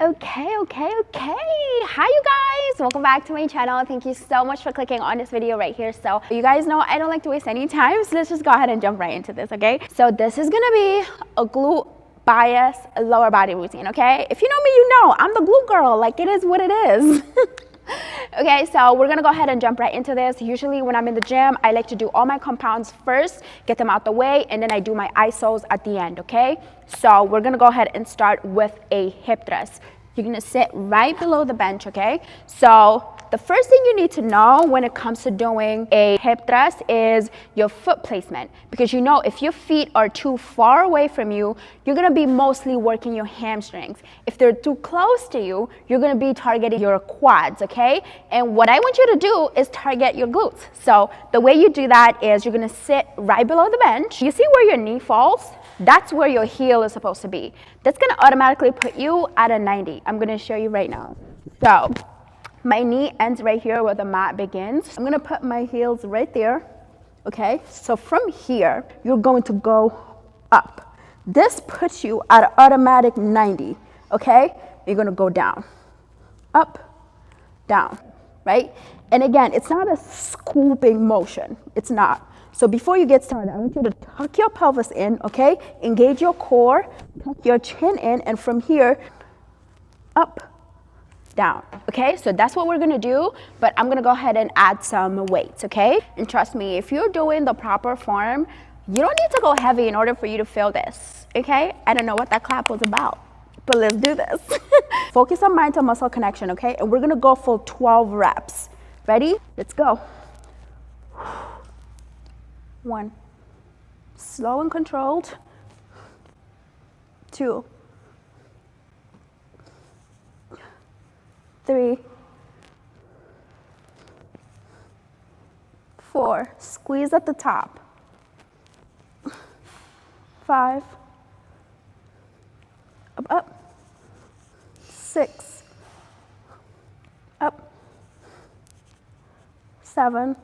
Okay. Hi, you guys. Welcome back to my channel. Thank you so much for clicking on this video right here. So you guys know I don't like to waste any time, so let's just go ahead and jump right into this, okay? So this is gonna be a glute bias lower body routine, okay? If you know me, you know I'm the glute girl. Like, it is what it is. Okay, so we're gonna go ahead and jump right into this. Usually when I'm in the gym, I like to do all my compounds first, get them out the way, and then I do my isos at the end, okay? So we're gonna go ahead and start with a hip thrust. You're gonna sit right below the bench, okay? So the first thing you need to know when it comes to doing a hip thrust is your foot placement. Because you know, if your feet are too far away from you, you're gonna be mostly working your hamstrings. If they're too close to you, you're gonna be targeting your quads, okay? And what I want you to do is target your glutes. So the way you do that is you're gonna sit right below the bench. You see where your knee falls? That's where your heel is supposed to be. That's gonna automatically put you at a 90. I'm gonna show you right now. So my knee ends right here where the mat begins. I'm gonna put my heels right there, okay? So from here, you're going to go up. This puts you at an automatic 90, okay? You're gonna go down, up, down, right? And again, it's not a scooping motion, it's not. So before you get started, I want you to tuck your pelvis in, okay? Engage your core, tuck your chin in, and from here, up, down, okay? So that's what we're gonna do, but I'm gonna go ahead and add some weights, okay? And trust me, if you're doing the proper form, you don't need to go heavy in order for you to feel this, okay? I don't know what that clap was about, but let's do this. Focus on mind to muscle connection, okay? And we're gonna go for 12 reps. Ready? Let's go. 1, slow and controlled. 2, 3, 4, squeeze at the top. 5, up, 6, up, 7,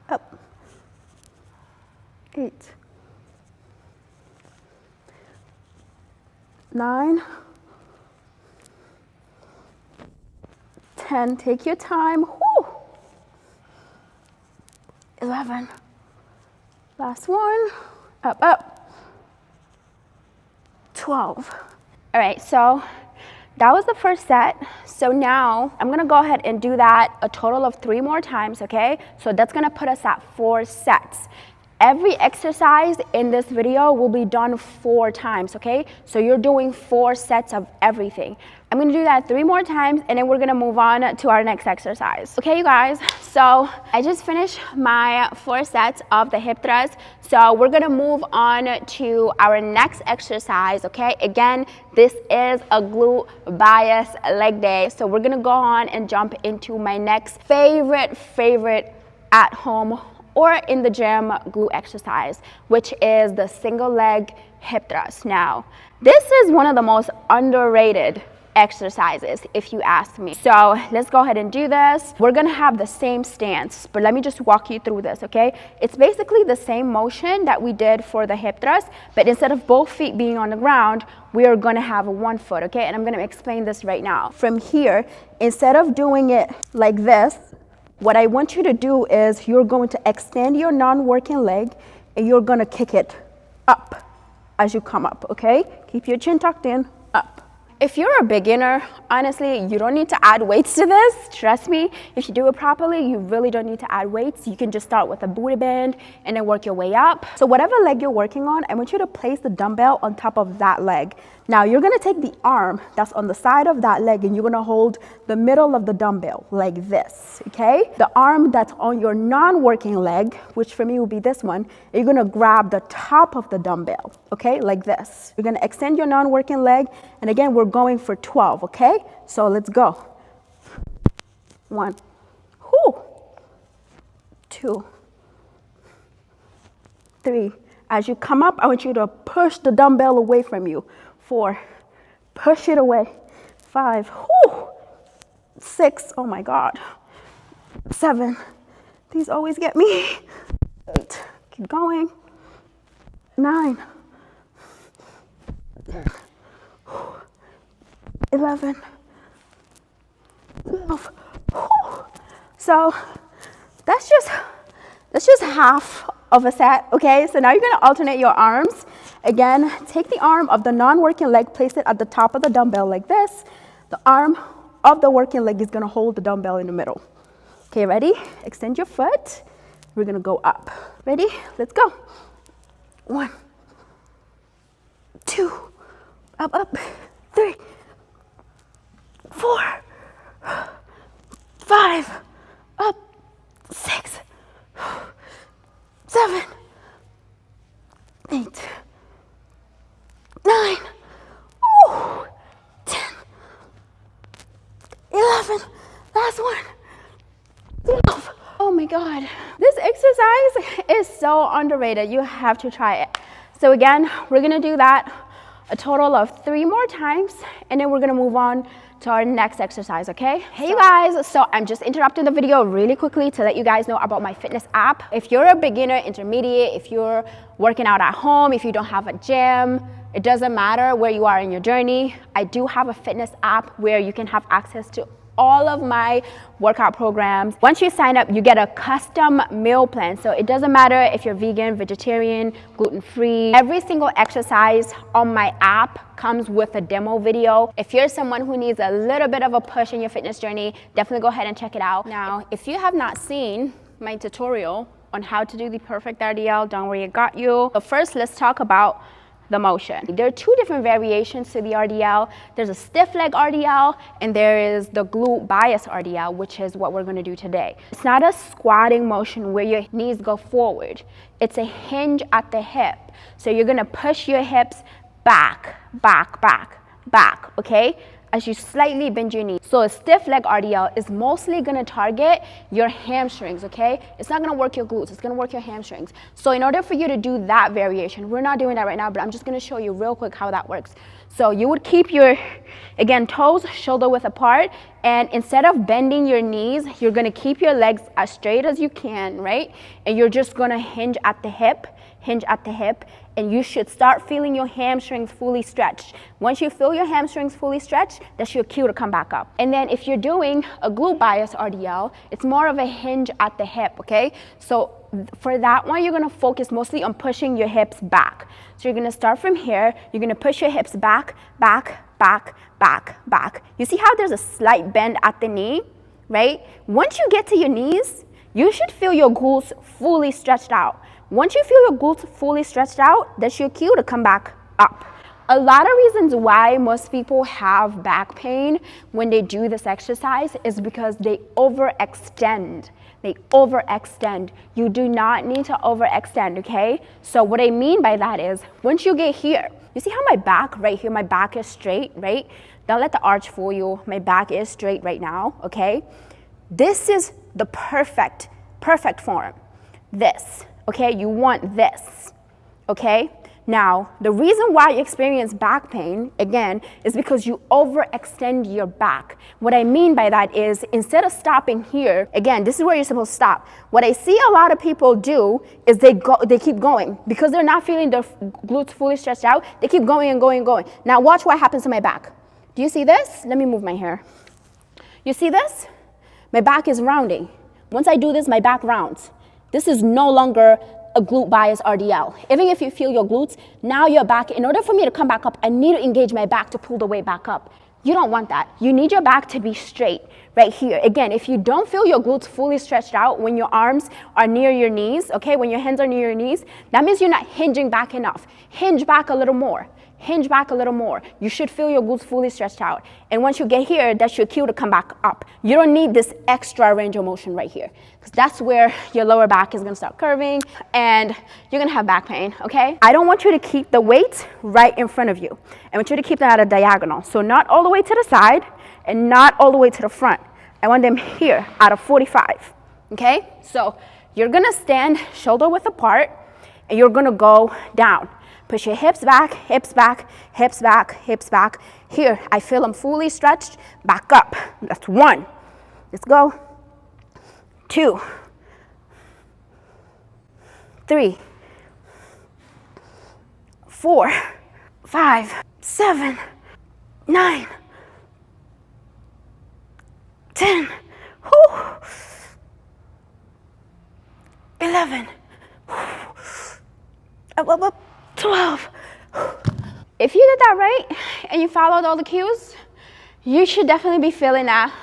up, 8, 9, 10, take your time, whoo. 11, last one, up, 12. All right, so that was the first set. So now I'm gonna go ahead and do that a total of 3 more times, okay? So that's gonna put us at 4 sets. Every exercise in this video will be done 4 times, okay? So you're doing 4 sets of everything. I'm gonna do that 3 more times and then we're gonna move on to our next exercise. Okay, you guys, so I just finished my 4 sets of the hip thrust. So we're gonna move on to our next exercise, okay? Again, this is a glute bias leg day. So we're gonna go on and jump into my next favorite at home or in the gym glute exercise, which is the single leg hip thrust. Now, this is one of the most underrated exercises, if you ask me. So let's go ahead and do this. We're gonna have the same stance, but let me just walk you through this, okay? It's basically the same motion that we did for the hip thrust, but instead of both feet being on the ground, we are gonna have 1 foot, okay? And I'm gonna explain this right now. From here, instead of doing it like this, what I want you to do is you're going to extend your non-working leg and you're gonna kick it up as you come up, okay? Keep your chin tucked in, up. If you're a beginner, honestly, you don't need to add weights to this. Trust me, if you do it properly, you really don't need to add weights. You can just start with a booty band and then work your way up. So whatever leg you're working on, I want you to place the dumbbell on top of that leg. Now you're gonna take the arm that's on the side of that leg and you're gonna hold the middle of the dumbbell like this, okay? The arm that's on your non-working leg, which for me will be this one, you're gonna grab the top of the dumbbell, okay? Like this. You're gonna extend your non-working leg, and again, we're going for 12, okay? So let's go. 1, 2, 3. As you come up, I want you to push the dumbbell away from you. 4, push it away. 5, 6, oh my God. 7, these always get me. 8, keep going. 9, 11, 12. Whew. So that's just half of a set, okay? So now you're gonna alternate your arms. Again, take the arm of the non-working leg, place it at the top of the dumbbell like this. The arm of the working leg is gonna hold the dumbbell in the middle. Okay, ready? Extend your foot. We're gonna go up. Ready? Let's go. 1, 2, up, 3, 4, 5, up, 6, 7, 8, 9, 10, 11, last one, 12. Oh my God, this exercise is so underrated. You have to try it. So again, we're gonna do that a total of 3 more times, and then we're gonna move on to our next exercise, okay? Hey you guys, so I'm just interrupting the video really quickly to let you guys know about my fitness app. If you're a beginner, intermediate, if you're working out at home, if you don't have a gym, it doesn't matter where you are in your journey, I do have a fitness app where you can have access to all of my workout programs. Once you sign up, you get a custom meal plan. So it doesn't matter if you're vegan, vegetarian, gluten-free. Every single exercise on my app comes with a demo video. If you're someone who needs a little bit of a push in your fitness journey, definitely go ahead and check it out. Now, if you have not seen my tutorial on how to do the perfect RDL, don't worry, I got you. But first, let's talk about the motion. There are 2 different variations to the RDL. There's a stiff leg RDL and there is the glute bias RDL, which is what we're going to do today. It's not a squatting motion where your knees go forward. It's a hinge at the hip. So you're going to push your hips back, okay? As you slightly bend your knee. So a stiff leg RDL is mostly gonna target your hamstrings, okay? It's not gonna work your glutes, it's gonna work your hamstrings. So in order for you to do that variation, we're not doing that right now, but I'm just gonna show you real quick how that works. So you would keep your, again, toes shoulder width apart, and instead of bending your knees, you're gonna keep your legs as straight as you can, right? And you're just gonna hinge at the hip, and you should start feeling your hamstrings fully stretched. Once you feel your hamstrings fully stretched, that's your cue to come back up. And then if you're doing a glute bias RDL, it's more of a hinge at the hip, okay? So for that one, you're gonna focus mostly on pushing your hips back. So you're gonna start from here, you're gonna push your hips back. You see how there's a slight bend at the knee, right? Once you get to your knees, you should feel your glutes fully stretched out. Once you feel your glutes fully stretched out, that's your cue to come back up. A lot of reasons why most people have back pain when they do this exercise is because they overextend. You do not need to overextend, okay? So what I mean by that is, once you get here, you see how my back right here, my back is straight, right? Don't let the arch fool you. My back is straight right now, okay? This is the perfect form. This. Okay, you want this, okay? Now, the reason why you experience back pain, again, is because you overextend your back. What I mean by that is, instead of stopping here, again, this is where you're supposed to stop. What I see a lot of people do is they keep going. Because they're not feeling their glutes fully stretched out, they keep going and going and going. Now watch what happens to my back. Do you see this? Let me move my hair. You see this? My back is rounding. Once I do this, my back rounds. This is no longer a glute bias RDL. Even if you feel your glutes, now your back, in order for me to come back up, I need to engage my back to pull the weight back up. You don't want that. You need your back to be straight right here. Again, if you don't feel your glutes fully stretched out when your arms are near your knees, okay, when your hands are near your knees, that means you're not hinging back enough. Hinge back a little more. Hinge back a little more. You should feel your glutes fully stretched out. And once you get here, that's your cue to come back up. You don't need this extra range of motion right here, because that's where your lower back is gonna start curving and you're gonna have back pain, okay? I don't want you to keep the weights right in front of you. I want you to keep them at a diagonal. So not all the way to the side and not all the way to the front. I want them here at a 45, okay? So you're gonna stand shoulder width apart and you're gonna go down. Push your hips back, hips back, hips back, hips back. Here, I feel them fully stretched, back up. That's 1. Let's go. 2, 3, 4, 5, 7, 9, up, 12. If you did that right and you followed all the cues, you should definitely be feeling that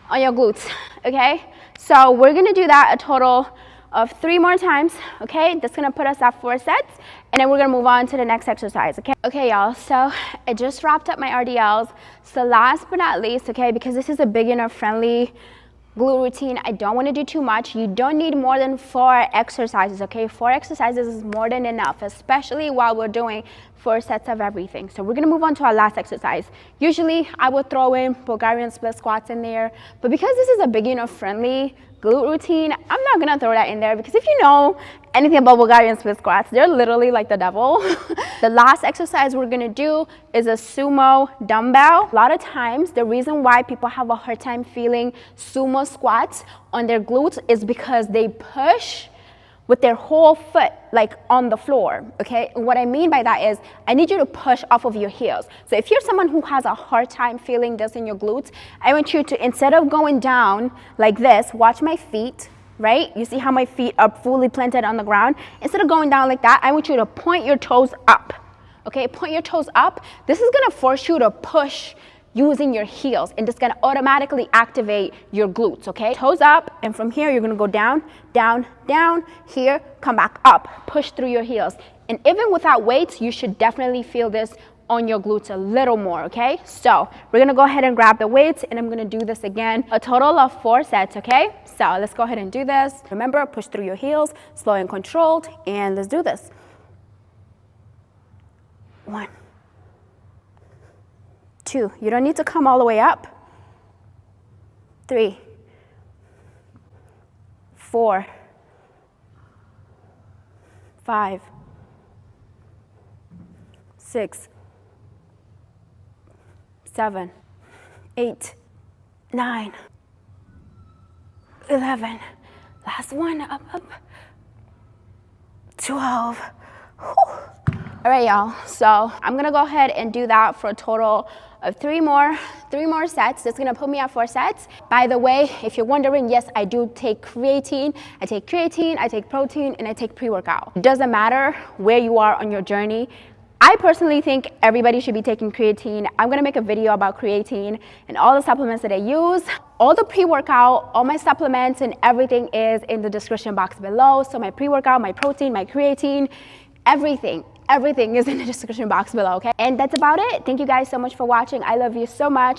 on your glutes, okay? So we're gonna do that a total of 3 more times, okay? That's gonna put us at 4 sets, and then we're gonna move on to the next exercise, okay? Okay, y'all, so I just wrapped up my RDLs. So last but not least, okay, because this is a beginner-friendly glute routine, I don't want to do too much. You don't need more than 4 exercises, okay? 4 exercises is more than enough, especially while we're doing 4 sets of everything. So we're gonna move on to our last exercise. Usually I would throw in Bulgarian split squats in there, but because this is a beginner friendly glute routine, I'm not gonna throw that in there, because if you know anything about Bulgarian split squats, they're literally like the devil. The last exercise we're gonna do is a sumo dumbbell. A lot of times, the reason why people have a hard time feeling sumo squats on their glutes is because they push with their whole foot like on the floor, okay? And what I mean by that is I need you to push off of your heels. So if you're someone who has a hard time feeling this in your glutes, I want you to, instead of going down like this, watch my feet, right? You see how my feet are fully planted on the ground? Instead of going down like that, I want you to point your toes up, okay? Point your toes up. This is gonna force you to push using your heels, and it's gonna automatically activate your glutes, okay? Toes up, and from here, you're gonna go down, down, down, here, come back up, push through your heels. And even without weights, you should definitely feel this on your glutes a little more, okay? So we're gonna go ahead and grab the weights, and I'm gonna do this again, a total of 4 sets, okay? So let's go ahead and do this. Remember, push through your heels, slow and controlled, and let's do this. 1, 2, you don't need to come all the way up. 3, 4, 5, 6, 7, 8, 9, 11. Last one, up, up. 12. Whew. All right, y'all, so I'm gonna go ahead and do that for a total of 3 more sets. That's gonna put me at 4 sets. By the way, if you're wondering, yes, I do take creatine. I take creatine, I take protein, and I take pre-workout. It doesn't matter where you are on your journey. I personally think everybody should be taking creatine. I'm gonna make a video about creatine and all the supplements that I use. All the pre-workout, all my supplements and everything is in the description box below. So my pre-workout, my protein, my creatine, everything is in the description box below, okay? And that's about it. Thank you guys so much for watching. I love you so much.